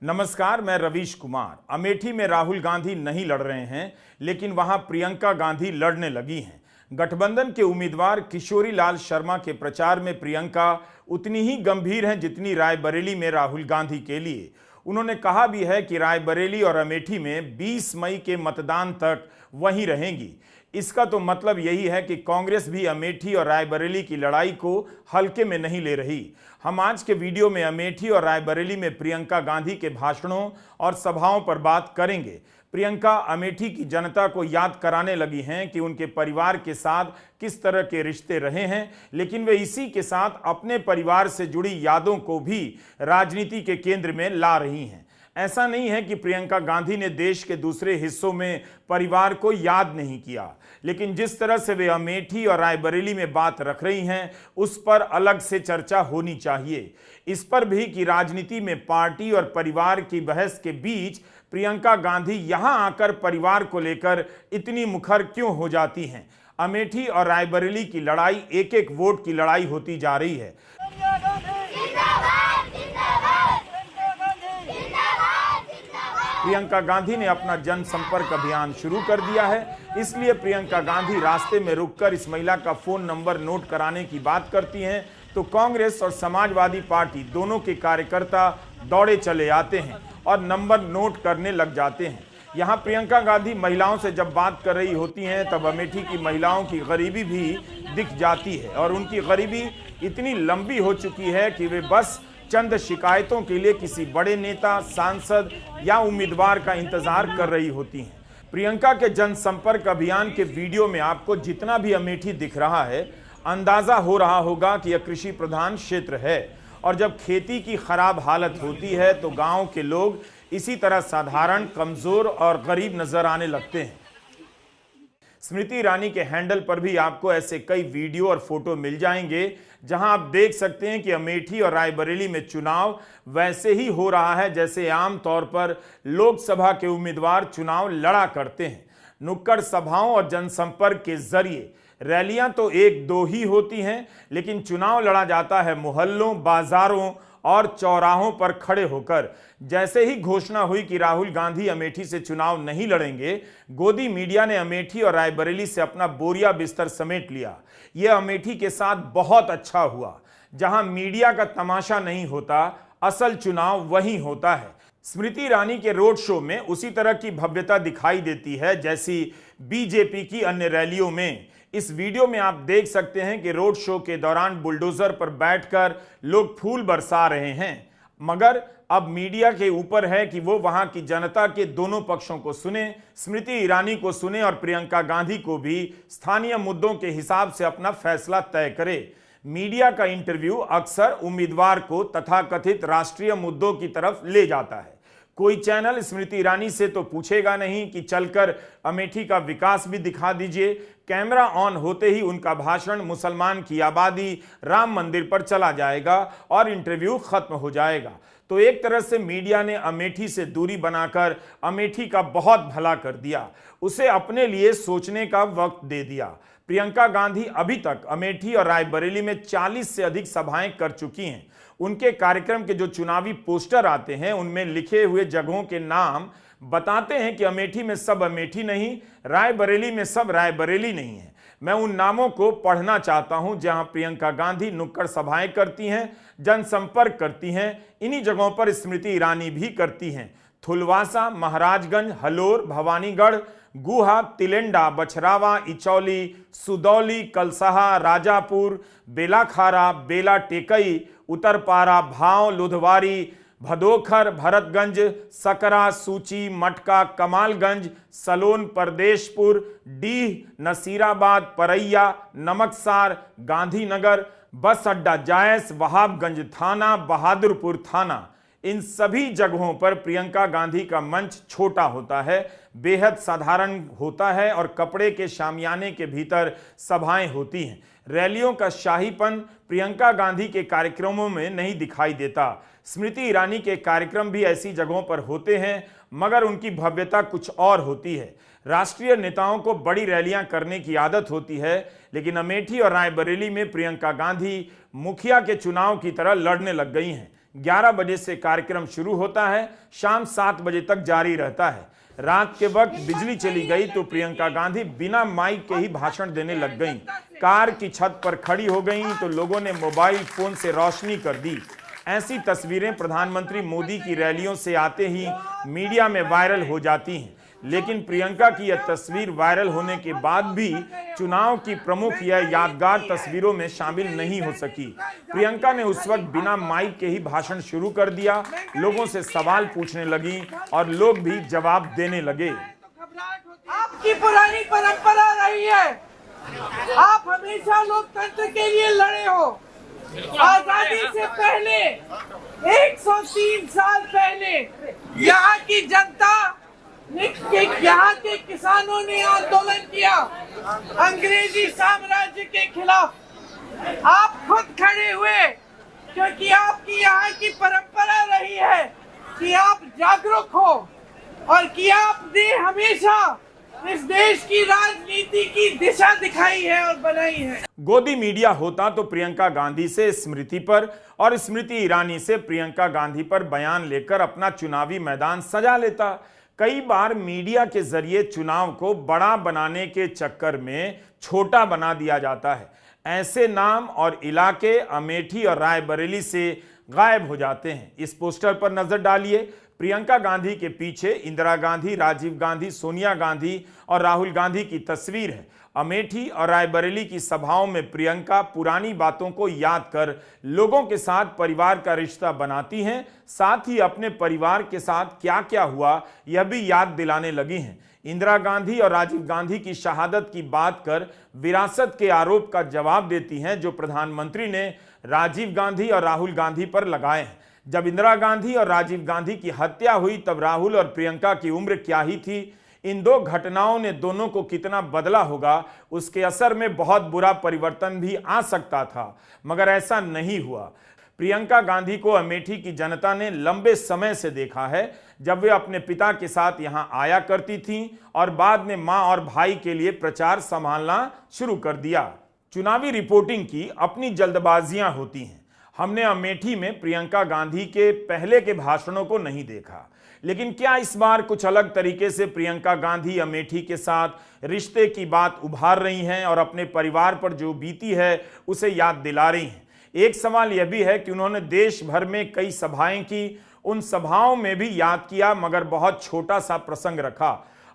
नमस्कार, मैं रवीश कुमार। अमेठी में राहुल गांधी नहीं लड़ रहे हैं, लेकिन वहां प्रियंका गांधी लड़ने लगी हैं। गठबंधन के उम्मीदवार किशोरी लाल शर्मा के प्रचार में प्रियंका उतनी ही गंभीर हैं जितनी रायबरेली में राहुल गांधी के लिए। उन्होंने कहा भी है कि रायबरेली और अमेठी में 20 मई के मतदान तक वहीं रहेंगी। इसका तो मतलब यही है कि कांग्रेस भी अमेठी और रायबरेली की लड़ाई को हल्के में नहीं ले रही। हम आज के वीडियो में अमेठी और रायबरेली में प्रियंका गांधी के भाषणों और सभाओं पर बात करेंगे। प्रियंका अमेठी की जनता को याद कराने लगी हैं कि उनके परिवार के साथ किस तरह के रिश्ते रहे हैं, लेकिन वे इसी के साथ अपने परिवार से जुड़ी यादों को भी राजनीति के केंद्र में ला रही हैं। ऐसा नहीं है कि प्रियंका गांधी ने देश के दूसरे हिस्सों में परिवार को याद नहीं किया, लेकिन जिस तरह से वे अमेठी और रायबरेली में बात रख रही हैं, उस पर अलग से चर्चा होनी चाहिए। इस पर भी कि राजनीति में पार्टी और परिवार की बहस के बीच प्रियंका गांधी यहां आकर परिवार को लेकर इतनी मुखर क्यों हो जाती हैं। अमेठी और रायबरेली की लड़ाई एक एक वोट की लड़ाई होती जा रही है। प्रियंका गांधी ने अपना जनसंपर्क अभियान शुरू कर दिया है, इसलिए प्रियंका गांधी रास्ते में रुककर इस महिला का फोन नंबर नोट कराने की बात करती हैं तो कांग्रेस और समाजवादी पार्टी दोनों के कार्यकर्ता दौड़े चले आते हैं और नंबर नोट करने लग जाते हैं। यहाँ प्रियंका गांधी महिलाओं से जब बात कर रही होती हैं तब अमेठी की महिलाओं की गरीबी भी दिख जाती है और उनकी गरीबी इतनी लंबी हो चुकी है कि वे बस चंद शिकायतों के लिए किसी बड़े नेता, सांसद या उम्मीदवार का इंतजार कर रही होती हैं। प्रियंका के जनसंपर्क अभियान के वीडियो में आपको जितना भी अमेठी दिख रहा है, अंदाजा हो रहा होगा कि यह कृषि प्रधान क्षेत्र है और जब खेती की खराब हालत होती है तो गांव के लोग इसी तरह साधारण, कमजोर और गरीब नजर आने लगते हैं। स्मृति ईरानी के हैंडल पर भी आपको ऐसे कई वीडियो और फोटो मिल जाएंगे जहां आप देख सकते हैं कि अमेठी और रायबरेली में चुनाव वैसे ही हो रहा है जैसे आम तौर पर लोकसभा के उम्मीदवार चुनाव लड़ा करते हैं। नुक्कड़ सभाओं और जनसंपर्क के जरिए रैलियां तो एक दो ही होती हैं, लेकिन चुनाव लड़ा जाता है मोहल्लों, बाजारों और चौराहों पर खड़े होकर। जैसे ही घोषणा हुई कि राहुल गांधी अमेठी से चुनाव नहीं लड़ेंगे, गोदी मीडिया ने अमेठी और रायबरेली से अपना बोरिया बिस्तर समेट लिया। यह अमेठी के साथ बहुत अच्छा हुआ, जहां मीडिया का तमाशा नहीं होता, असल चुनाव वहीं होता है। स्मृति ईरानी के रोड शो में उसी तरह की भव्यता दिखाई देती है जैसी बीजेपी की अन्य रैलियों में। इस वीडियो में आप देख सकते हैं कि रोड शो के दौरान बुलडोजर पर बैठकर लोग फूल बरसा रहे हैं, मगर अब मीडिया के ऊपर है कि वो वहां की जनता के दोनों पक्षों को सुने, स्मृति ईरानी को सुने और प्रियंका गांधी को भी स्थानीय मुद्दों के हिसाब से अपना फैसला तय करे। मीडिया का इंटरव्यू अक्सर उम्मीदवार को तथाकथित राष्ट्रीय मुद्दों की तरफ ले जाता है। कोई चैनल स्मृति ईरानी से तो पूछेगा नहीं कि चलकर अमेठी का विकास भी दिखा दीजिए। कैमरा ऑन होते ही उनका भाषण मुसलमान की आबादी, राम मंदिर पर चला जाएगा और इंटरव्यू खत्म हो जाएगा। तो एक तरह से मीडिया ने अमेठी से दूरी बनाकर अमेठी का बहुत भला कर दिया, उसे अपने लिए सोचने का वक्त दे दिया। प्रियंका गांधी अभी तक अमेठी और रायबरेली में 40 से अधिक सभाएं कर चुकी हैं। उनके कार्यक्रम के जो चुनावी पोस्टर आते हैं उनमें लिखे हुए जगहों के नाम बताते हैं कि अमेठी में सब अमेठी नहीं, रायबरेली में सब रायबरेली नहीं है। मैं उन नामों को पढ़ना चाहता हूं जहां प्रियंका गांधी नुक्कड़ सभाएं करती हैं, जनसंपर्क करती हैं। इन्हीं जगहों पर स्मृति ईरानी भी करती हैं। थुलवासा, महाराजगंज, हलोर, भवानीगढ़, गुहा, तिलेंडा, बछरावा, इचौली, सुदौली, कलसहा, राजापुर, बेलाखारा, बेला टेकई, उतरपारा, भाव, लुधवारी, भदोखर, भरतगंज, सकरा, सूची, मटका, कमालगंज, सलोन, परदेशपुर, डीह, नसीराबाद, परैया, नमकसार, गांधीनगर, बस अड्डा जायस, वहाबगंज थाना, बहादुरपुर थाना। इन सभी जगहों पर प्रियंका गांधी का मंच छोटा होता है, बेहद साधारण होता है और कपड़े के शामियाने के भीतर सभाएं होती हैं। रैलियों का शाहीपन प्रियंका गांधी के कार्यक्रमों में नहीं दिखाई देता। स्मृति ईरानी के कार्यक्रम भी ऐसी जगहों पर होते हैं, मगर उनकी भव्यता कुछ और होती है। राष्ट्रीय नेताओं को बड़ी रैलियां करने की आदत होती है, लेकिन अमेठी और रायबरेली में प्रियंका गांधी मुखिया के चुनाव की तरह लड़ने लग गई हैं। 11 बजे से कार्यक्रम शुरू होता है, शाम 7 बजे तक जारी रहता है। रात के वक्त बिजली चली गई तो प्रियंका गांधी बिना माइक के ही भाषण देने लग गईं। कार की छत पर खड़ी हो गईं तो लोगों ने मोबाइल फोन से रोशनी कर दी। ऐसी तस्वीरें प्रधानमंत्री मोदी की रैलियों से आते ही मीडिया में वायरल हो जाती हैं, लेकिन प्रियंका की यह तस्वीर वायरल होने के बाद भी चुनाव की प्रमुख यह यादगार तस्वीरों में शामिल नहीं हो सकी। प्रियंका ने उस वक्त बिना माइक के ही भाषण शुरू कर दिया, लोगों से सवाल पूछने लगी और लोग भी जवाब देने लगे। आपकी पुरानी परंपरा रही है, आप हमेशा लोकतंत्र के लिए लड़े हो। आजादी से पहले 103 साल पहले यहाँ की जनता, यहाँ के किसानों ने आंदोलन किया अंग्रेजी साम्राज्य के खिलाफ। आप खुद खड़े हुए, क्योंकि आपकी यहाँ की परंपरा रही है कि आप जागरूक हो और कि आपने हमेशा इस देश की राजनीति की दिशा दिखाई है और बनाई है। गोदी मीडिया होता तो प्रियंका गांधी से स्मृति पर और स्मृति ईरानी से प्रियंका गांधी पर बयान लेकर अपना चुनावी मैदान सजा लेता। कई बार मीडिया के जरिए चुनाव को बड़ा बनाने के चक्कर में छोटा बना दिया जाता है। ऐसे नाम और इलाके अमेठी और रायबरेली से गायब हो जाते हैं। इस पोस्टर पर नजर डालिए। प्रियंका गांधी के पीछे इंदिरा गांधी, राजीव गांधी, सोनिया गांधी और राहुल गांधी की तस्वीर है। अमेठी और रायबरेली की सभाओं में प्रियंका पुरानी बातों को याद कर लोगों के साथ परिवार का रिश्ता बनाती हैं, साथ ही अपने परिवार के साथ क्या क्या हुआ यह भी याद दिलाने लगी हैं। इंदिरा गांधी और राजीव गांधी की शहादत की बात कर विरासत के आरोप का जवाब देती हैं जो प्रधानमंत्री ने राजीव गांधी और राहुल गांधी पर लगाए हैं। जब इंदिरा गांधी और राजीव गांधी की हत्या हुई तब राहुल और प्रियंका की उम्र क्या ही थी। इन दो घटनाओं ने दोनों को कितना बदला होगा, उसके असर में बहुत बुरा परिवर्तन भी आ सकता था, मगर ऐसा नहीं हुआ। प्रियंका गांधी को अमेठी की जनता ने लंबे समय से देखा है, जब वे अपने पिता के साथ यहां आया करती थीं और बाद में मां और भाई के लिए प्रचार संभालना शुरू कर दिया। चुनावी रिपोर्टिंग की अपनी जल्दबाजियां होती हैं। हमने अमेठी में प्रियंका गांधी के पहले के भाषणों को नहीं देखा, लेकिन क्या इस बार कुछ अलग तरीके से प्रियंका गांधी अमेठी के साथ रिश्ते की बात उभार रही हैं और अपने परिवार पर जो बीती है उसे याद दिला रही हैं। एक सवाल यह भी है कि उन्होंने देश भर में कई सभाएं की, उन सभाओं में भी याद किया मगर बहुत छोटा सा प्रसंग रखा।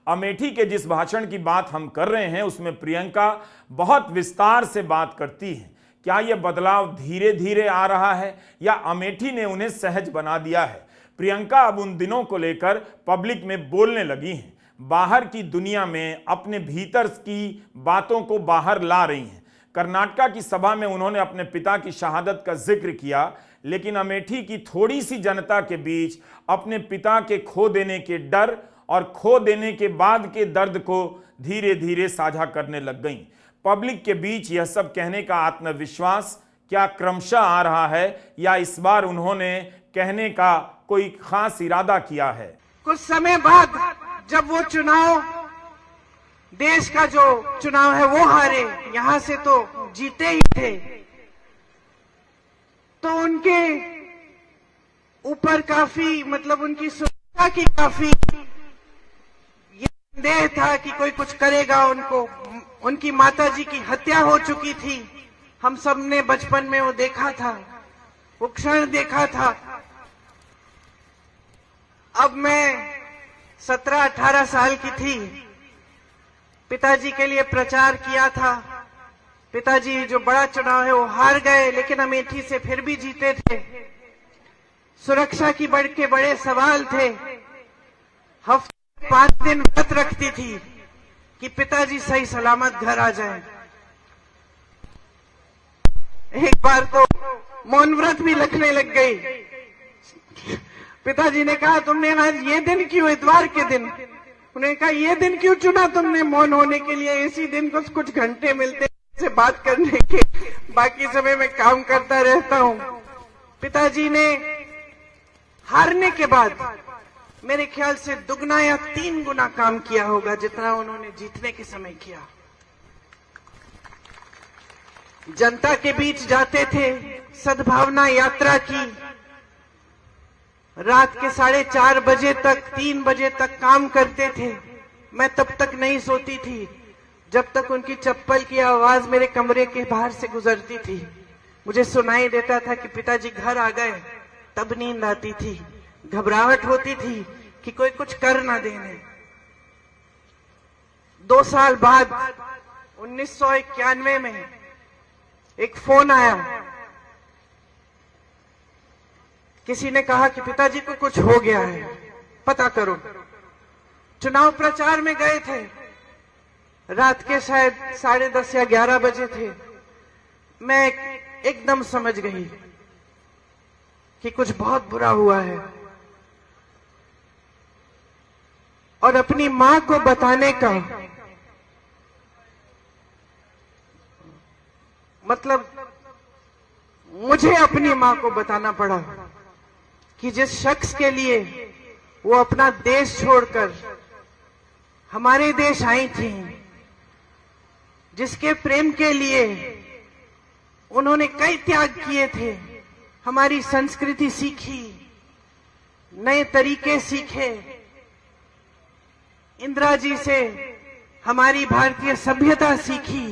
अमेठी के जिस भाषण की बात हम कर रहे हैं उसमें प्रियंका बहुत विस्तार से बात करती है। क्या यह बदलाव धीरे धीरे आ रहा है या अमेठी ने उन्हें सहज बना दिया है? प्रियंका अब उन दिनों को लेकर पब्लिक में बोलने लगी हैं, बाहर की दुनिया में अपने भीतर की बातों को बाहर ला रही हैं। कर्नाटका की सभा में उन्होंने अपने पिता की शहादत का जिक्र किया, लेकिन अमेठी की थोड़ी सी जनता के बीच अपने पिता के खो देने के डर और खो देने के बाद के दर्द को धीरे धीरे साझा करने लग गईं। पब्लिक के बीच यह सब कहने का आत्मविश्वास क्या क्रमशः आ रहा है या इस बार उन्होंने कहने का कोई खास इरादा किया है? कुछ समय बाद जब वो चुनाव, देश का जो चुनाव है वो हारे, यहां से तो जीते ही थे, तो उनके ऊपर काफी उनकी सुरक्षा की काफी ये संदेह था कि कोई कुछ करेगा उनको। उनकी माताजी की हत्या हो चुकी थी, हम सब ने बचपन में वो देखा था, वो क्षण देखा था। अब मैं 17-18 साल की थी, पिताजी के लिए प्रचार किया था। पिताजी जो बड़ा चुनाव है वो हार गए, लेकिन अमेठी से फिर भी जीते थे। सुरक्षा की बड़े सवाल थे। हफ्ते 5 दिन व्रत रखती थी कि पिताजी सही सलामत घर आ जाएं। एक बार तो मौन व्रत भी रखने लग गई। पिताजी ने कहा, तुमने आज ये दिन क्यों, इतवार के दिन? उन्होंने कहा, ये दिन क्यों चुना तुमने मौन होने के लिए? इसी दिन कुछ घंटे मिलते से बात करने के, बाकी समय में काम करता रहता हूं। पिताजी ने हारने के बाद मेरे ख्याल से दुगना या 3 गुना काम किया होगा जितना उन्होंने जीतने के समय किया। जनता के बीच जाते थे, सद्भावना यात्रा की, रात के 4:30 बजे तक 3 बजे तक काम करते थे। मैं तब तक नहीं सोती थी जब तक उनकी चप्पल की आवाज मेरे कमरे के बाहर से गुजरती थी। मुझे सुनाई देता था कि पिताजी घर आ गए, तब नींद आती थी। घबराहट होती थी कि कोई कुछ कर ना देने। 2 साल बाद 1991 में एक फोन आया। किसी ने कहा कि पिताजी को कुछ हो गया है, पता करो। चुनाव प्रचार में गए थे, रात के शायद 10:30 या 11 बजे थे। मैं एकदम समझ गई कि कुछ बहुत बुरा हुआ है और अपनी मां को बताने का मतलब मुझे अपनी मां को बताना पड़ा कि जिस शख्स के लिए वो अपना देश छोड़कर हमारे देश आई थी, जिसके प्रेम के लिए उन्होंने कई त्याग किए थे, हमारी संस्कृति सीखी, नए तरीके सीखे, इंदिरा जी से हमारी भारतीय सभ्यता सीखी,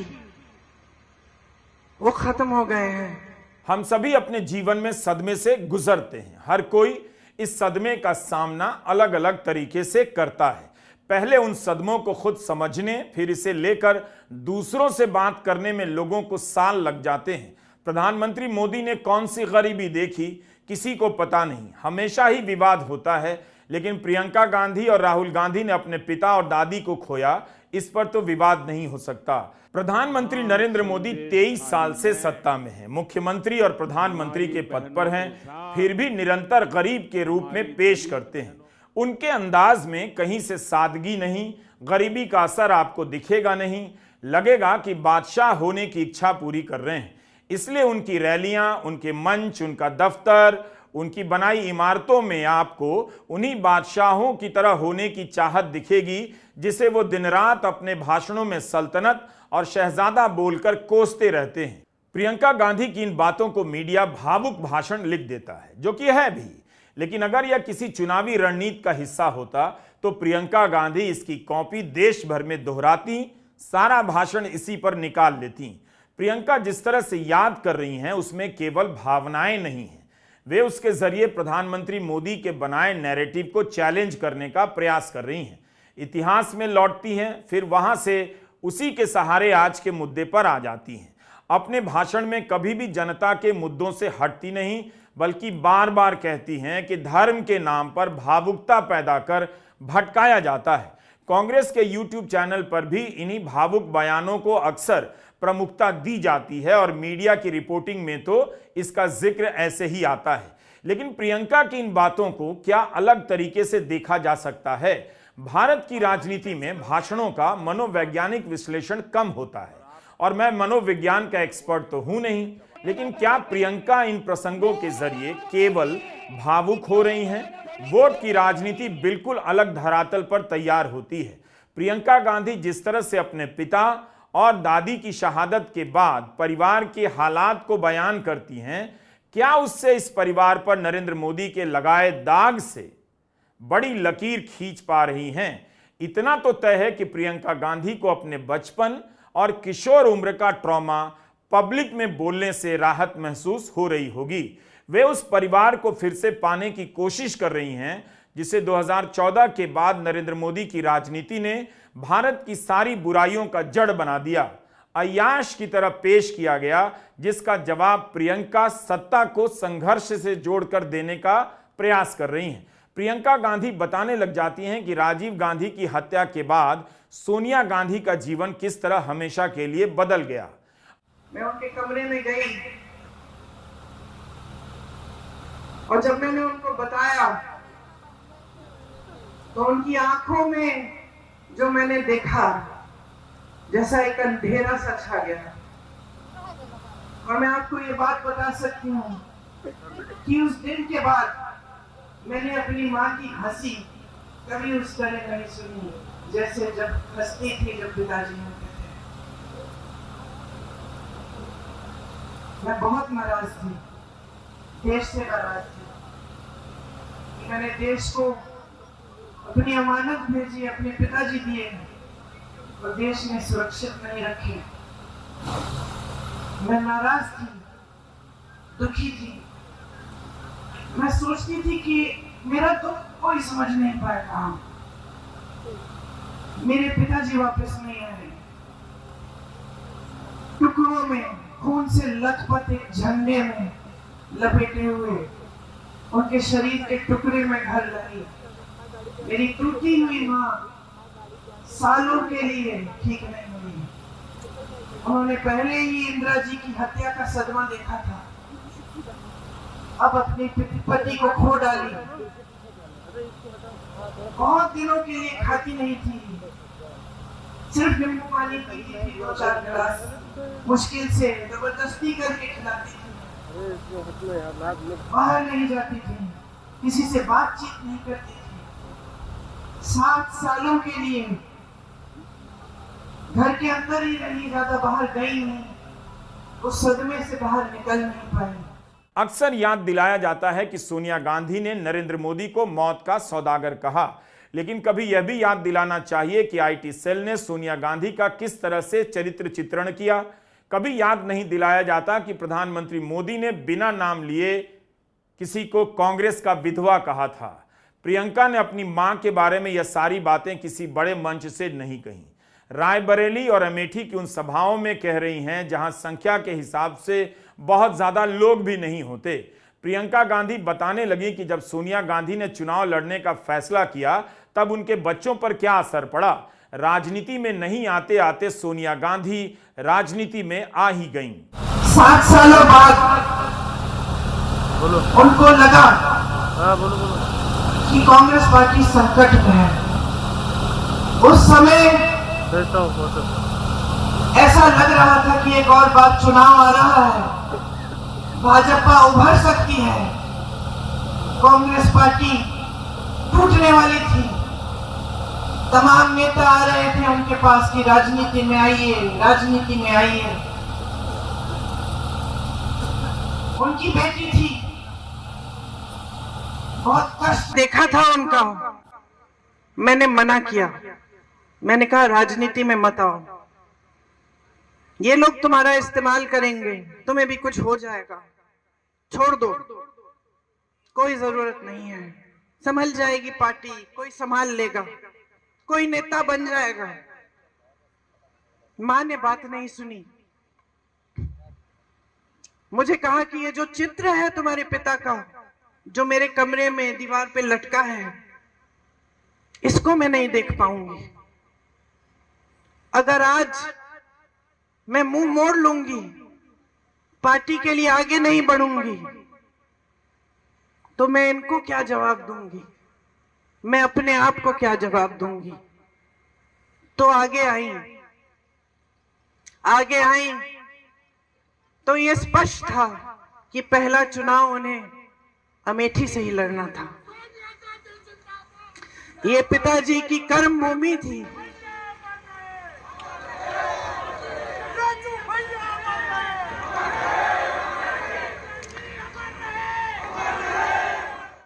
वो खत्म हो गए हैं। हम सभी अपने जीवन में सदमे से गुजरते हैं। हर कोई इस सदमे का सामना अलग अलग तरीके से करता है। पहले उन सदमों को खुद समझने, फिर इसे लेकर दूसरों से बात करने में लोगों को साल लग जाते हैं। प्रधानमंत्री मोदी ने कौन सी गरीबी देखी, किसी को पता नहीं। हमेशा ही विवाद होता है, लेकिन प्रियंका गांधी और राहुल गांधी ने अपने पिता और दादी को खोया, इस पर तो विवाद नहीं हो सकता। प्रधानमंत्री नरेंद्र मोदी 23 साल से सत्ता में हैं, मुख्यमंत्री और प्रधानमंत्री के पद पर हैं, फिर भी निरंतर गरीब के रूप में पेश करते हैं। उनके अंदाज में कहीं से सादगी नहीं, गरीबी का असर आपको दिखेगा नहीं, लगेगा कि बादशाह होने की इच्छा पूरी कर रहे हैं। इसलिए उनकी रैलियां, उनके मंच, उनका दफ्तर, उनकी बनाई इमारतों में आपको उन्हीं बादशाहों की तरह होने की चाहत दिखेगी जिसे वो दिन रात अपने भाषणों में सल्तनत और शहजादा बोलकर कोसते रहते हैं। प्रियंका गांधी की इन बातों को मीडिया भावुक भाषण लिख देता है, जो कि है भी, लेकिन अगर यह किसी चुनावी रणनीति का हिस्सा होता तो प्रियंका गांधी इसकी कॉपी देश भर में दोहराती, सारा भाषण इसी पर निकाल लेती। प्रियंका जिस तरह से याद कर रही हैं उसमें केवल भावनाएं नहीं हैं, वे उसके जरिए प्रधानमंत्री मोदी के बनाए नैरेटिव को चैलेंज करने का प्रयास कर रही हैं। इतिहास में लौटती हैं, फिर वहां से उसी के सहारे आज के मुद्दे पर आ जाती हैं। अपने भाषण में कभी भी जनता के मुद्दों से हटती नहीं, बल्कि बार बार कहती हैं कि धर्म के नाम पर भावुकता पैदा कर भटकाया जाता है। कांग्रेस के YouTube चैनल पर भी इन्हीं भावुक बयानों को अक्सर प्रमुखता दी जाती है और मीडिया की रिपोर्टिंग में तो इसका जिक्र ऐसे ही आता है। लेकिन प्रियंका की इन बातों को क्या अलग तरीके से देखा जा सकता है? भारत की राजनीति में भाषणों का मनोवैज्ञानिक विश्लेषण कम होता है और मैं मनोविज्ञान का एक्सपर्ट तो हूं नहीं, लेकिन क्या प्रियंका इन प्रसंगों के जरिए केवल भावुक हो रही हैं? वोट की राजनीति बिल्कुल अलग धरातल पर तैयार होती है। प्रियंका गांधी जिस तरह से अपने पिता और दादी की शहादत के बाद परिवार के हालात को बयान करती हैं, क्या उससे इस परिवार पर नरेंद्र मोदी के लगाए दाग से बड़ी लकीर खींच पा रही हैं? इतना तो तय है कि प्रियंका गांधी को अपने बचपन और किशोर उम्र का ट्रॉमा पब्लिक में बोलने से राहत महसूस हो रही होगी। वे उस परिवार को फिर से पाने की कोशिश कर रही हैं जिसे 2014 के बाद नरेंद्र मोदी की राजनीति ने भारत की सारी बुराइयों का जड़ बना दिया। अय्याश की तरह पेश किया गया, जिसका जवाब प्रियंका सत्ता को संघर्ष से जोड़कर देने का प्रयास कर रही हैं। प्रियंका गांधी बताने लग जाती हैं कि राजीव गांधी की हत्या के बाद सोनिया गांधी का जीवन किस तरह हमेशा के लिए बदल गया। मैं उनके कमरे में गई और जब मैंने उनको बताया तो उनकी आंखों में जो मैंने देखा, जैसा एक अंधेरा सा छा गया। और मैं आपको ये बात बता सकती हूँ कि उस दिन के बाद मैंने अपनी माँ की हंसी कभी उस तरह नहीं सुनी जैसे जब हंसती थी जब पिताजी होते थे। मैं बहुत नाराज थी, देश से नाराज थी, मैंने देश को अपनी अमानत भेजी, अपने पिताजी दिए और देश ने सुरक्षित नहीं रखे। मैं नाराज थी, दुखी थी। मैं सोचती थी कि मेरा दुख कोई समझ नहीं पाएगा। मेरे पिताजी वापस नहीं आए। टुकड़ों में खून से लथपथ एक झंडे में लपेटे हुए उनके शरीर के टुकड़े में घर लाई। मेरी टूटी हुई माँ सालों के लिए ठीक नहीं हुई। उन्होंने पहले ही इंदिरा जी की हत्या का सदमा देखा था, अब अपने पति को खो डाली। बहुत दिनों के लिए खाती नहीं थी, सिर्फ नींबू पानी पीती थी, 2-4 गिलास मुश्किल से जबरदस्ती करके खिलाती थी। बाहर नहीं जाती थी, किसी से बातचीत नहीं करती थी। 7 सालों के लिए घर के अंदर ही रही, ज्यादा बाहर गई नहीं। उस सदमे से बाहर निकल नहीं पाई। अक्सर याद दिलाया जाता है कि सोनिया गांधी ने नरेंद्र मोदी को मौत का सौदागर कहा, लेकिन कभी यह भी याद दिलाना चाहिए कि आईटी सेल ने सोनिया गांधी का किस तरह से चरित्र चित्रण किया। कभी याद नहीं दिलाया जाता कि प्रधानमंत्री मोदी ने बिना नाम लिए किसी को कांग्रेस का विधवा कहा था। प्रियंका ने अपनी मां के बारे में यह सारी बातें किसी बड़े मंच से नहीं कही। रायबरेली और अमेठी की उन सभाओं में कह रही हैं जहां संख्या के हिसाब से बहुत ज्यादा लोग भी नहीं होते। प्रियंका गांधी बताने लगी कि जब सोनिया गांधी ने चुनाव लड़ने का फैसला किया तब उनके बच्चों पर क्या असर पड़ा। राजनीति में नहीं आते आते सोनिया गांधी राजनीति में आ ही गईं। 7 सालों बाद उनको लगा कि कांग्रेस पार्टी संकट में है। उस समय ऐसा लग रहा था कि एक और बार चुनाव आ रहा है, भाजपा उभर सकती है, कांग्रेस पार्टी टूटने वाली थी। तमाम नेता आ रहे थे उनके पास कि राजनीति में आइए, राजनीति में आइए। उनकी बेटी थी, बहुत कष्ट देखा था उनका। मैंने मना किया, मैंने कहा राजनीति में मत आओ, ये लोग तुम्हारा इस्तेमाल करेंगे, तुम्हें भी कुछ हो जाएगा, छोड़ दो, कोई जरूरत नहीं है, संभल जाएगी पार्टी, कोई संभाल लेगा, कोई नेता बन जाएगा। मां ने बात नहीं सुनी, मुझे कहा कि ये जो चित्र है तुम्हारे पिता का, जो मेरे कमरे में दीवार पे लटका है, इसको मैं नहीं देख पाऊंगी। अगर आज मैं मुंह मोड़ लूंगी, पार्टी के लिए आगे नहीं बढ़ूंगी, तो मैं इनको क्या जवाब दूंगी, मैं अपने आप को क्या जवाब दूंगी। तो आगे आई तो ये स्पष्ट था कि पहला चुनाव उन्हें अमेठी से ही लड़ना था। ये पिताजी की कर्म भूमि थी।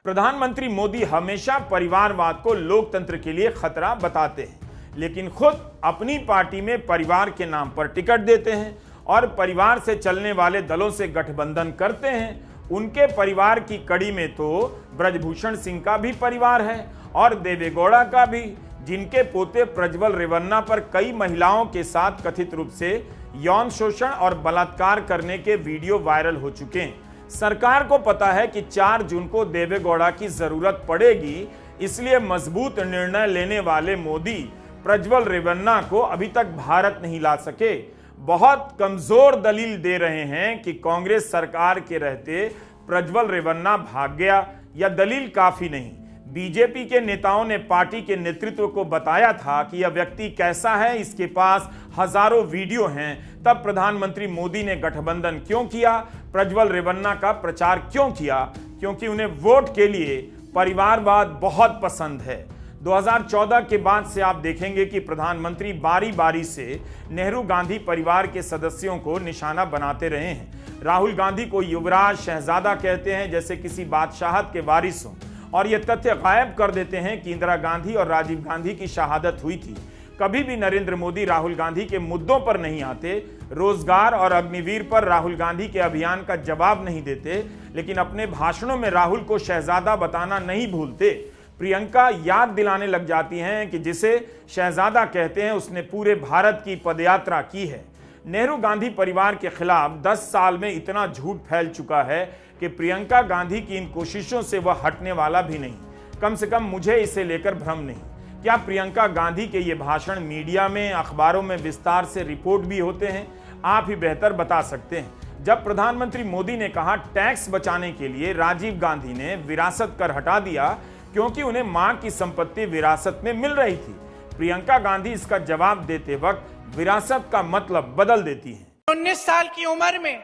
प्रधानमंत्री मोदी हमेशा परिवारवाद को लोकतंत्र के लिए खतरा बताते हैं, लेकिन खुद अपनी पार्टी में परिवार के नाम पर टिकट देते हैं और परिवार से चलने वाले दलों से गठबंधन करते हैं। उनके परिवार की कड़ी में तो ब्रजभूषण सिंह का भी परिवार है और देवेगौड़ा का भी, जिनके पोते प्रज्वल रेवन्ना पर कई महिलाओं के साथ कथित रूप से यौन शोषण और बलात्कार करने के वीडियो वायरल हो चुके हैं। सरकार को पता है कि 4 जून को देवेगौड़ा की जरूरत पड़ेगी, इसलिए मजबूत निर्णय लेने वाले मोदी प्रज्वल रेवन्ना को अभी तक भारत नहीं ला सके। बहुत कमजोर दलील दे रहे हैं कि कांग्रेस सरकार के रहते प्रज्वल रेवन्ना भाग गया। यह दलील काफी नहीं। बीजेपी के नेताओं ने पार्टी के नेतृत्व को बताया था कि यह व्यक्ति कैसा है, इसके पास हजारों वीडियो हैं। तब प्रधानमंत्री मोदी ने गठबंधन क्यों किया, प्रज्वल रेवन्ना का प्रचार क्यों किया? क्योंकि उन्हें वोट के लिए परिवारवाद बहुत पसंद है। 2014 के बाद से आप देखेंगे कि प्रधानमंत्री बारी बारी से नेहरू गांधी परिवार के सदस्यों को निशाना बनाते रहे हैं। राहुल गांधी को युवराज, शहजादा कहते हैं, जैसे किसी बादशाहत के वारिस हों, और ये तथ्य गायब कर देते हैं कि इंदिरा गांधी और राजीव गांधी की शहादत हुई थी। कभी भी नरेंद्र मोदी राहुल गांधी के मुद्दों पर नहीं आते, रोजगार और अग्निवीर पर राहुल गांधी के अभियान का जवाब नहीं देते, लेकिन अपने भाषणों में राहुल को शहजादा बताना नहीं भूलते। प्रियंका याद दिलाने लग जाती हैं कि जिसे शहजादा कहते हैं उसने पूरे भारत की पदयात्रा की है। नेहरू गांधी परिवार के खिलाफ 10 साल में इतना झूठ फैल चुका है कि प्रियंका गांधी की इन कोशिशों से वह हटने वाला भी नहीं। कम से कम मुझे इसे लेकर भ्रम नहीं। क्या प्रियंका गांधी के ये भाषण मीडिया में, अखबारों में विस्तार से रिपोर्ट भी होते हैं? आप ही बेहतर बता सकते हैं। जब प्रधानमंत्री मोदी ने कहा टैक्स बचाने के लिए राजीव गांधी ने विरासत कर हटा दिया क्योंकि उन्हें मां की संपत्ति विरासत में मिल रही थी, प्रियंका गांधी इसका जवाब देते वक्त विरासत का मतलब बदल देती हैं। 19 साल की उम्र में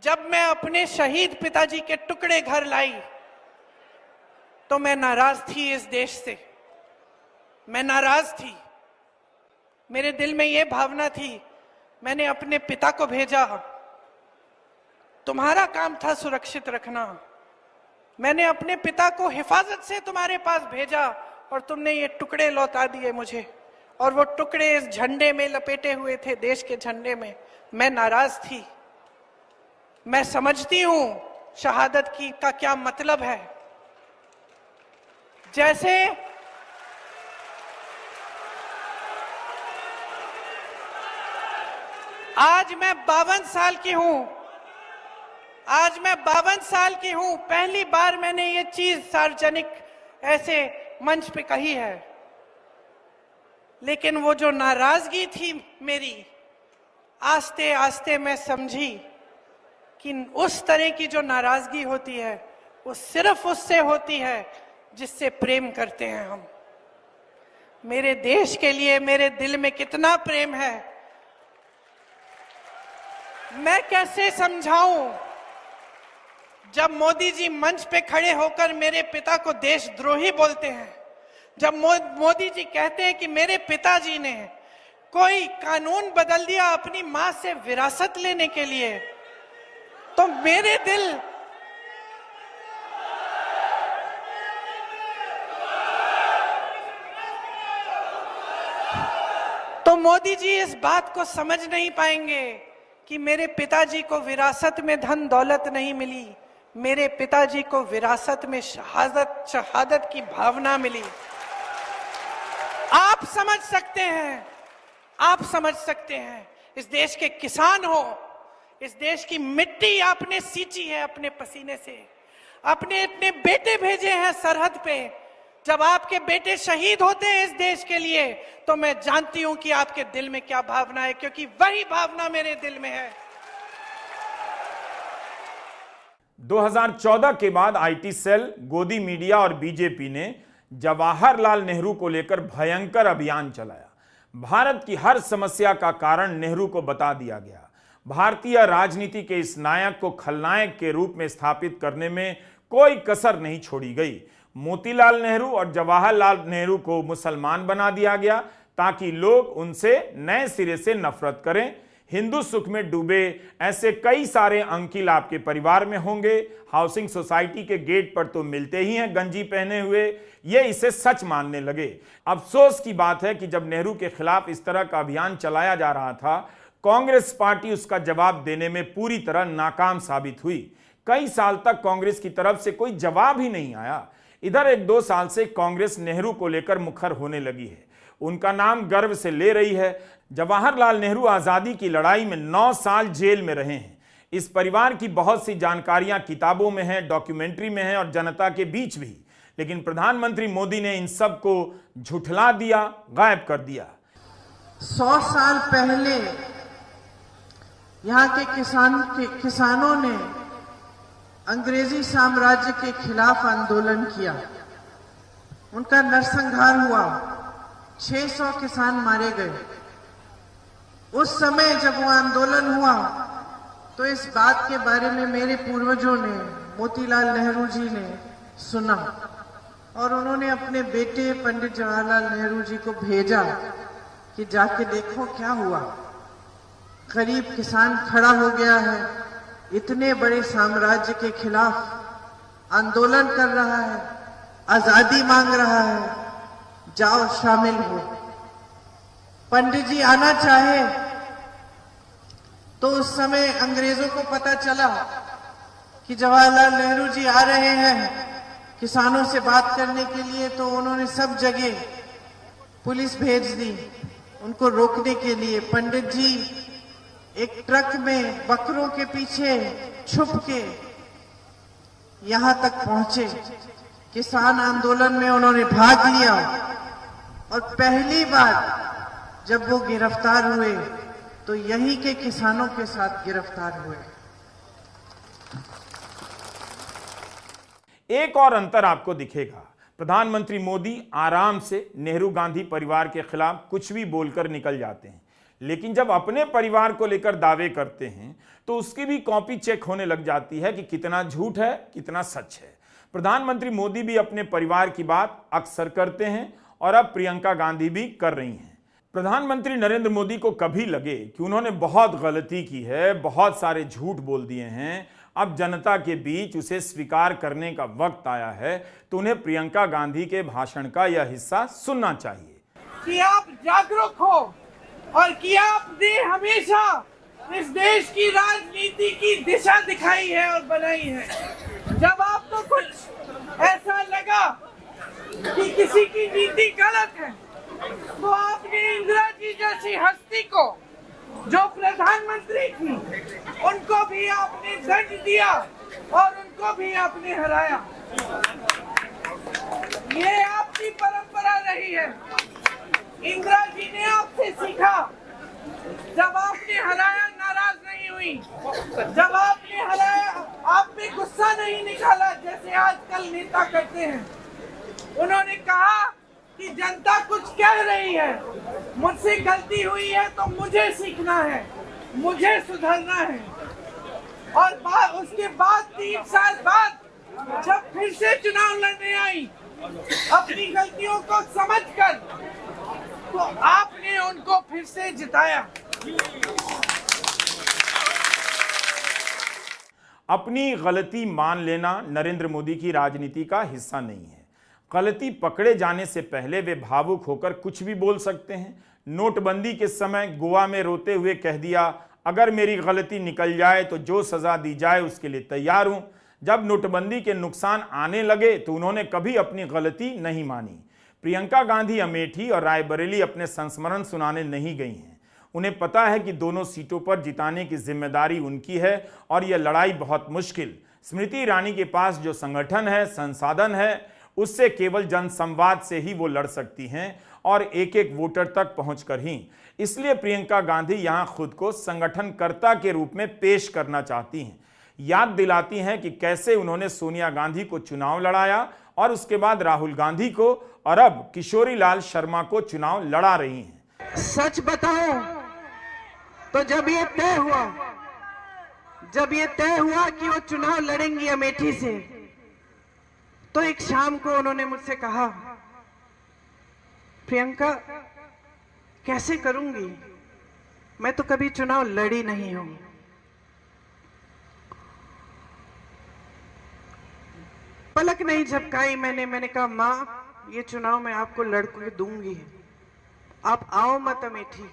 जब मैं अपने शहीद पिताजी के टुकड़े घर लाई तो मैं नाराज थी इस देश से। मैं नाराज थी। मेरे दिल में यह भावना थी, मैंने अपने पिता को भेजा, तुम्हारा काम था सुरक्षित रखना। मैंने अपने पिता को हिफाजत से तुम्हारे पास भेजा और तुमने ये टुकड़े लौटा दिए मुझे, और वो टुकड़े इस झंडे में लपेटे हुए थे, देश के झंडे में। मैं नाराज थी। मैं समझती हूं शहादत की का क्या मतलब है। जैसे आज मैं 52 साल की हूं, आज मैं 52 साल की हूं, पहली बार मैंने ये चीज सार्वजनिक ऐसे मंच पे कही है। लेकिन वो जो नाराजगी थी मेरी, आस्ते आस्ते मैं समझी कि उस तरह की जो नाराजगी होती है वो सिर्फ उससे होती है जिससे प्रेम करते हैं हम। मेरे देश के लिए मेरे दिल में कितना प्रेम है, मैं कैसे समझाऊं। जब मोदी जी मंच पे खड़े होकर मेरे पिता को देशद्रोही बोलते हैं, जब मोदी जी कहते हैं कि मेरे पिताजी ने कोई कानून बदल दिया अपनी मां से विरासत लेने के लिए, तो मेरे दिल तो मोदी जी इस बात को समझ नहीं पाएंगे कि मेरे पिताजी को विरासत में धन दौलत नहीं मिली, मेरे पिताजी को विरासत में शहादत की भावना मिली। आप समझ सकते हैं, आप समझ सकते हैं। इस देश के किसान हो, इस देश की मिट्टी आपने सींची है अपने पसीने से, अपने इतने बेटे भेजे हैं सरहद पे। जब आपके बेटे शहीद होते हैं इस देश के लिए, तो मैं जानती हूं कि आपके दिल में क्या भावना है, क्योंकि वही भावना मेरे दिल में है। 2014 के बाद आईटी सेल, गोदी मीडिया और बीजेपी ने जवाहरलाल नेहरू को लेकर भयंकर अभियान चलाया। भारत की हर समस्या का कारण नेहरू को बता दिया गया। भारतीय राजनीति के इस नायक को खलनायक के रूप में स्थापित करने में कोई कसर नहीं छोड़ी गई। मोतीलाल नेहरू और जवाहरलाल नेहरू को मुसलमान बना दिया गया ताकि लोग उनसे नए सिरे से नफरत करें। हिंदू सुख में डूबे ऐसे कई सारे अंकिल आपके परिवार में होंगे। हाउसिंग सोसाइटी के गेट पर तो मिलते ही हैं गंजी पहने हुए। ये इसे सच मानने लगे। अफसोस की बात है कि जब नेहरू के खिलाफ इस तरह का अभियान चलाया जा रहा था, कांग्रेस पार्टी उसका जवाब देने में पूरी तरह नाकाम साबित हुई। कई साल तक कांग्रेस की तरफ से कोई जवाब ही नहीं आया। इधर 1-2 साल से कांग्रेस नेहरू को लेकर मुखर होने लगी है, उनका नाम गर्व से ले रही है। जवाहरलाल नेहरू आजादी की लड़ाई में 9 साल जेल में रहे हैं। इस परिवार की बहुत सी जानकारियां किताबों में हैं, डॉक्यूमेंट्री में हैं और जनता के बीच भी। लेकिन प्रधानमंत्री मोदी ने इन सब को झुठला दिया, गायब कर दिया। 100 साल पहले यहाँ के किसानों ने अंग्रेजी साम्राज्य के खिलाफ आंदोलन किया, उनका नरसंहार हुआ, 600 किसान मारे गए। उस समय जब वो आंदोलन हुआ तो इस बात के बारे में मेरे पूर्वजों ने, मोतीलाल नेहरू जी ने सुना और उन्होंने अपने बेटे पंडित जवाहरलाल नेहरू जी को भेजा कि जाके देखो क्या हुआ। गरीब किसान खड़ा हो गया है इतने बड़े साम्राज्य के खिलाफ आंदोलन कर रहा है, आजादी मांग रहा है, जाओ शामिल हो। पंडित जी आना चाहे तो उस समय अंग्रेजों को पता चला कि जवाहरलाल नेहरू जी आ रहे हैं किसानों से बात करने के लिए, तो उन्होंने सब जगह पुलिस भेज दी उनको रोकने के लिए। पंडित जी एक ट्रक में बकरों के पीछे छुप के यहां तक पहुंचे। किसान आंदोलन में उन्होंने भाग लिया और पहली बार जब वो गिरफ्तार हुए तो यहीं के किसानों के साथ गिरफ्तार हुए। एक और अंतर आपको दिखेगा, प्रधानमंत्री मोदी आराम से नेहरू गांधी परिवार के खिलाफ कुछ भी बोलकर निकल जाते हैं, लेकिन जब अपने परिवार को लेकर दावे करते हैं तो उसकी भी कॉपी चेक होने लग जाती है कि कितना झूठ है, कितना सच है। प्रधानमंत्री मोदी भी अपने परिवार की बात अक्सर करते हैं और अब प्रियंका गांधी भी कर रही हैं। प्रधानमंत्री नरेंद्र मोदी को कभी लगे कि उन्होंने बहुत गलती की है, बहुत सारे झूठ बोल दिए हैं, अब जनता के बीच उसे स्वीकार करने का वक्त आया है, तो उन्हें प्रियंका गांधी के भाषण का यह हिस्सा सुनना चाहिए। कि आप जागरूक हो और कि आपने हमेशा इस देश की राजनीति की दिशा दिखाई है और बनाई है। जब आपको कुछ ऐसा लगा कि किसी की नीति गलत है, तो आपने इंदिरा जी जैसी हस्ती को, जो प्रधानमंत्री थी, उनको भी आपने दंड दिया और उनको भी आपने हराया। ये आपकी परंपरा रही है। इंदिरा जी ने आपसे सीखा। जब आपने हराया, नाराज नहीं हुई। जब आपने हराया, आप पे गुस्सा नहीं निकाला जैसे आजकल नेता करते हैं। उन्होंने कहा कि जनता कुछ कह रही है, मुझसे गलती हुई है तो मुझे सीखना है, मुझे सुधरना है। और उसके बाद 3 साल बाद जब फिर से चुनाव लड़ने आई, अपनी गलतियों को समझकर, तो आपने उनको फिर से जिताया। अपनी गलती मान लेना नरेंद्र मोदी की राजनीति का हिस्सा नहीं है। गलती पकड़े जाने से पहले वे भावुक होकर कुछ भी बोल सकते हैं। नोटबंदी के समय गोवा में रोते हुए कह दिया, अगर मेरी गलती निकल जाए तो जो सजा दी जाए उसके लिए तैयार हूं। जब नोटबंदी के नुकसान आने लगे तो उन्होंने कभी अपनी गलती नहीं मानी। प्रियंका गांधी अमेठी और रायबरेली अपने संस्मरण सुनाने नहीं गई हैं। उन्हें पता है कि दोनों सीटों पर जिताने की जिम्मेदारी उनकी है और यह लड़ाई बहुत मुश्किल। स्मृति ईरानी के पास जो संगठन है, संसाधन है, उससे केवल जनसंवाद से ही वो लड़ सकती हैं और एक एक वोटर तक पहुंचकर ही। इसलिए प्रियंका गांधी यहां खुद को संगठनकर्ता के रूप में पेश करना चाहती हैं। याद दिलाती हैं कि कैसे उन्होंने सोनिया गांधी को चुनाव लड़ाया और उसके बाद राहुल गांधी को और अब किशोरी लाल शर्मा को चुनाव लड़ा रही हैं। सच बताओ तो जब ये तय हुआ कि वो चुनाव लड़ेंगी अमेठी से, तो एक शाम को उन्होंने मुझसे कहा, प्रियंका कैसे करूंगी, मैं तो कभी चुनाव लड़ी नहीं हूं। पलक नहीं झपकाई मैंने कहा, मां ये चुनाव मैं आपको लड़के दूंगी, आप आओ मत अमेठी,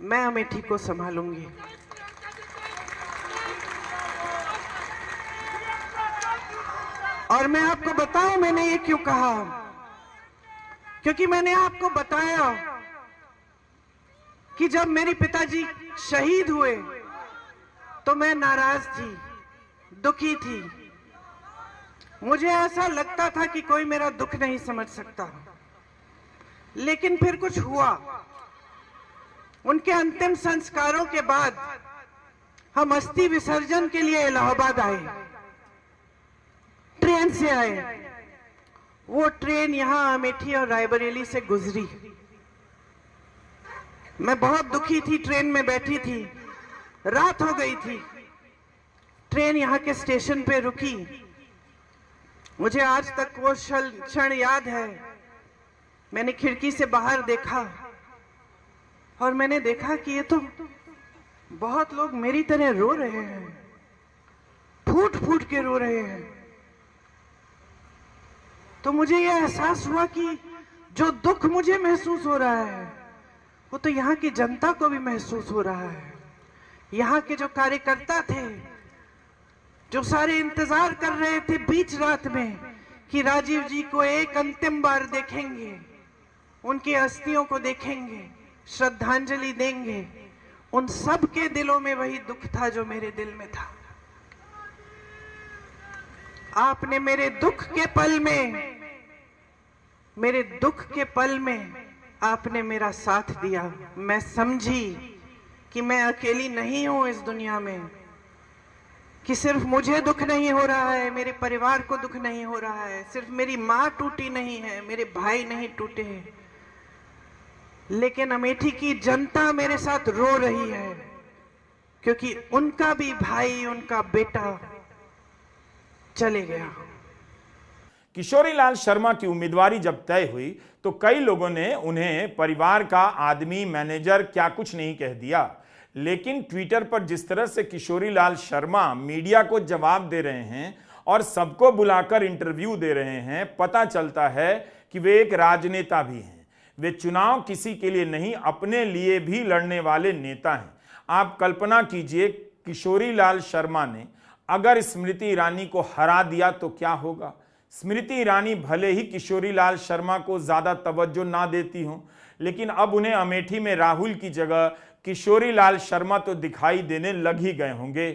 मैं अमेठी को संभालूंगी। और मैं आपको बताऊं मैंने ये क्यों कहा, क्योंकि मैंने आपको बताया कि जब मेरे पिताजी शहीद हुए तो मैं नाराज थी, दुखी थी। मुझे ऐसा लगता था कि कोई मेरा दुख नहीं समझ सकता। लेकिन फिर कुछ हुआ। उनके अंतिम संस्कारों के बाद हम अस्थि विसर्जन के लिए इलाहाबाद आए, ट्रेन से आए। वो ट्रेन यहां अमेठी और रायबरेली से गुजरी। मैं बहुत दुखी थी, ट्रेन में बैठी थी, रात हो गई थी। ट्रेन यहां के स्टेशन पे रुकी। मुझे आज तक वो क्षण याद है। मैंने खिड़की से बाहर देखा और मैंने देखा कि ये तो बहुत लोग मेरी तरह रो रहे हैं, फूट फूट के रो रहे हैं। तो मुझे यह एहसास हुआ कि जो दुख मुझे महसूस हो रहा है वो तो यहाँ की जनता को भी महसूस हो रहा है। यहाँ के जो कार्यकर्ता थे, जो सारे इंतजार कर रहे थे बीच रात में कि राजीव जी को एक अंतिम बार देखेंगे, उनकी अस्थियों को देखेंगे, श्रद्धांजलि देंगे, उन सब के दिलों में वही दुख था जो मेरे दिल में था। आपने मेरे दुख के पल में आपने मेरा साथ दिया। मैं समझी कि मैं अकेली नहीं हूं इस दुनिया में, कि सिर्फ मुझे दुख नहीं हो रहा है, मेरे परिवार को दुख नहीं हो रहा है, सिर्फ मेरी माँ टूटी नहीं है, मेरे भाई नहीं टूटे हैं, लेकिन अमेठी की जनता मेरे साथ रो रही है, क्योंकि उनका भी भाई, उनका बेटा चले गया। किशोरीलाल शर्मा की उम्मीदवारी जब तय हुई तो कई लोगों ने उन्हें परिवार का आदमी, मैनेजर क्या कुछ नहीं कह दिया, लेकिन ट्विटर पर जिस तरह से किशोरीलाल शर्मा मीडिया को जवाब दे रहे हैं और सबको बुलाकर इंटरव्यू दे रहे हैं, पता चलता है कि वे एक राजनेता भी हैं। वे चुनाव किसी के लिए नहीं, अपने लिए भी लड़ने वाले नेता हैं। आप कल्पना कीजिए, किशोरीलाल शर्मा ने अगर स्मृति ईरानी को हरा दिया तो क्या होगा। स्मृति ईरानी भले ही किशोरीलाल शर्मा को ज्यादा तवज्जो ना देती हों, लेकिन अब उन्हें अमेठी में राहुल की जगह किशोरीलाल शर्मा तो दिखाई देने लग ही गए होंगे।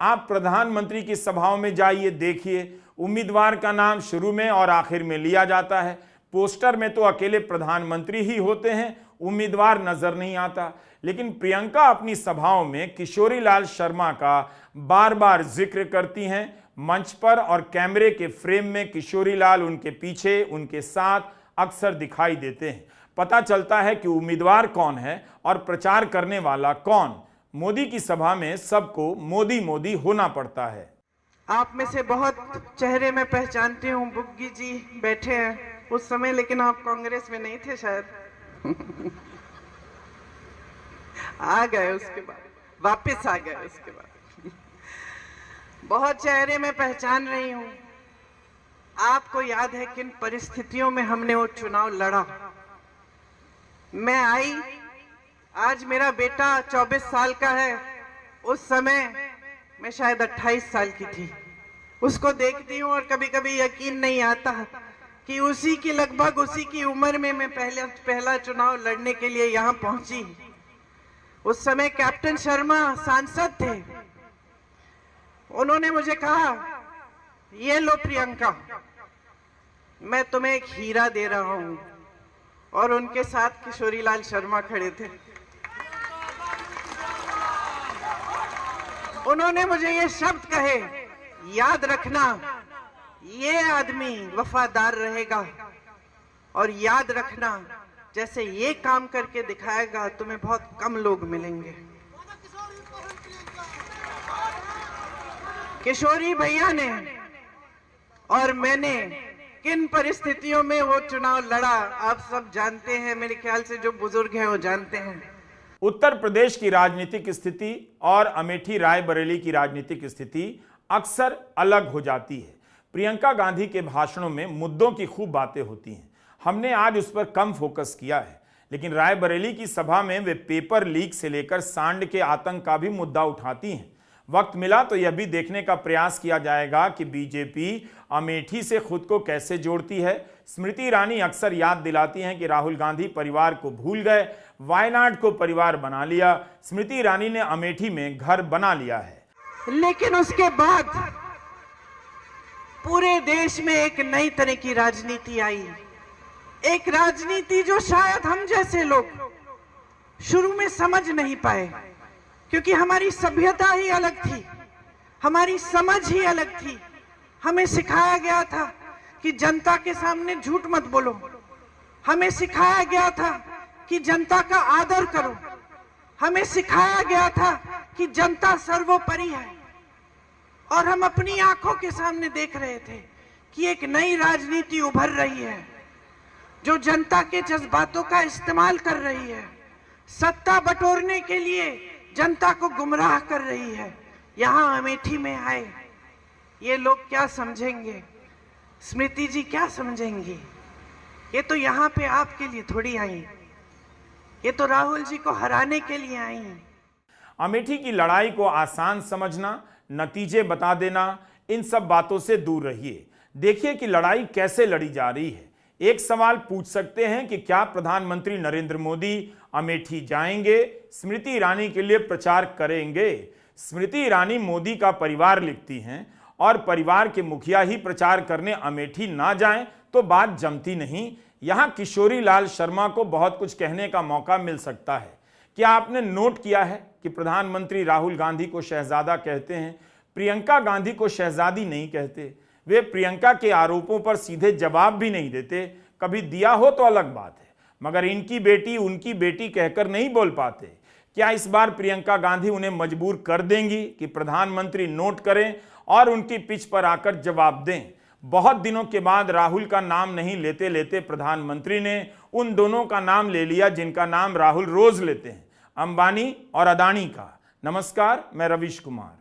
आप प्रधानमंत्री की सभाओं में जाइए, देखिए, उम्मीदवार का नाम शुरू में और आखिर में लिया जाता है। पोस्टर में तो अकेले प्रधानमंत्री ही होते हैं, उम्मीदवार नजर नहीं आता। लेकिन प्रियंका अपनी सभाओं में किशोरीलाल शर्मा का बार बार जिक्र करती हैं। मंच पर और कैमरे के फ्रेम में किशोरीलाल उनके पीछे, उनके साथ अक्सर दिखाई देते हैं। पता चलता है कि उम्मीदवार कौन है और प्रचार करने वाला कौन। मोदी की सभा में सबको मोदी मोदी होना पड़ता है। आप में से बहुत चेहरे में पहचानती हूँ, बुग्गी जी बैठे हैं उस समय, लेकिन आप कांग्रेस में नहीं थे शायद। आ गए उसके बाद, वापस आ गए उसके बाद। बहुत चेहरे में पहचान रही हूँ। आपको याद है किन परिस्थितियों में हमने वो चुनाव लड़ा। मैं आई, आज मेरा बेटा 24 साल का है, उस समय मैं शायद 28 साल की थी। उसको देखती हूँ और कभी कभी यकीन नहीं आता कि उसी की लगभग उसी की उम्र में मैं पहला चुनाव लड़ने के लिए यहाँ पहुंची। उस समय कैप्टन शर्मा सांसद थे। उन्होंने मुझे कहा, ये लो प्रियंका, मैं तुम्हें एक हीरा दे रहा हूं, और उनके साथ किशोरीलाल शर्मा खड़े थे। उन्होंने मुझे ये शब्द कहे, याद रखना ये आदमी वफादार रहेगा, और याद रखना जैसे ये काम करके दिखाएगा तुम्हें बहुत कम लोग मिलेंगे। किशोरी भैया ने और मैंने किन परिस्थितियों में वो चुनाव लड़ा आप सब जानते हैं। मेरे ख्याल से जो बुजुर्ग हैं वो जानते हैं। उत्तर प्रदेश की राजनीतिक स्थिति और अमेठी रायबरेली की राजनीतिक स्थिति अक्सर अलग हो जाती है। प्रियंका गांधी के भाषणों में मुद्दों की खूब बातें होती हैं, हमने आज उस पर कम फोकस किया है, लेकिन रायबरेली की सभा में वे पेपर लीक से लेकर सांड के आतंक का भी मुद्दा उठाती हैं। वक्त मिला तो यह भी देखने का प्रयास किया जाएगा कि बीजेपी अमेठी से खुद को कैसे जोड़ती है। स्मृति ईरानी अक्सर याद दिलाती हैं कि राहुल गांधी परिवार को भूल गए, वायनाड को परिवार बना लिया। स्मृति ईरानी ने अमेठी में घर बना लिया है, लेकिन उसके बाद पूरे देश में एक नई तरह की राजनीति आई। एक राजनीति जो शायद हम जैसे लोग शुरू में समझ नहीं पाए, क्योंकि हमारी सभ्यता ही अलग थी, हमारी समझ ही अलग थी। हमें सिखाया गया था कि जनता के सामने झूठ मत बोलो, हमें सिखाया गया था कि जनता का आदर करो, हमें सिखाया गया था कि जनता सर्वोपरि है। और हम अपनी आंखों के सामने देख रहे थे कि एक नई राजनीति उभर रही है जो जनता के जज्बातों का इस्तेमाल कर रही है, सत्ता बटोरने के लिए जनता को गुमराह कर रही है। यहाँ अमेठी में आए ये लोग क्या समझेंगे, स्मृति जी क्या समझेंगी? ये तो यहाँ पे आपके लिए थोड़ी आई, ये तो राहुल जी को हराने के लिए आई। अमेठी की लड़ाई को आसान समझना, नतीजे बता देना, इन सब बातों से दूर रहिए। देखिए कि लड़ाई कैसे लड़ी जा रही है। एक सवाल पूछ सकते हैं कि क्या प्रधानमंत्री नरेंद्र मोदी अमेठी जाएंगे, स्मृति ईरानी के लिए प्रचार करेंगे? स्मृति ईरानी मोदी का परिवार लिखती हैं और परिवार के मुखिया ही प्रचार करने अमेठी ना जाएं तो बात जमती नहीं। यहां किशोरी लाल शर्मा को बहुत कुछ कहने का मौका मिल सकता है। क्या आपने नोट किया है कि प्रधानमंत्री राहुल गांधी को शहजादा कहते हैं, प्रियंका गांधी को शहजादी नहीं कहते। वे प्रियंका के आरोपों पर सीधे जवाब भी नहीं देते। कभी दिया हो तो अलग बात है, मगर इनकी बेटी उनकी बेटी कहकर नहीं बोल पाते। क्या इस बार प्रियंका गांधी उन्हें मजबूर कर देंगी कि प्रधानमंत्री नोट करें और उनकी पिच पर आकर जवाब दें? बहुत दिनों के बाद राहुल का नाम नहीं लेते लेते प्रधानमंत्री ने उन दोनों का नाम ले लिया जिनका नाम राहुल रोज लेते हैं, अंबानी और अदानी का। नमस्कार, मैं रवीश कुमार।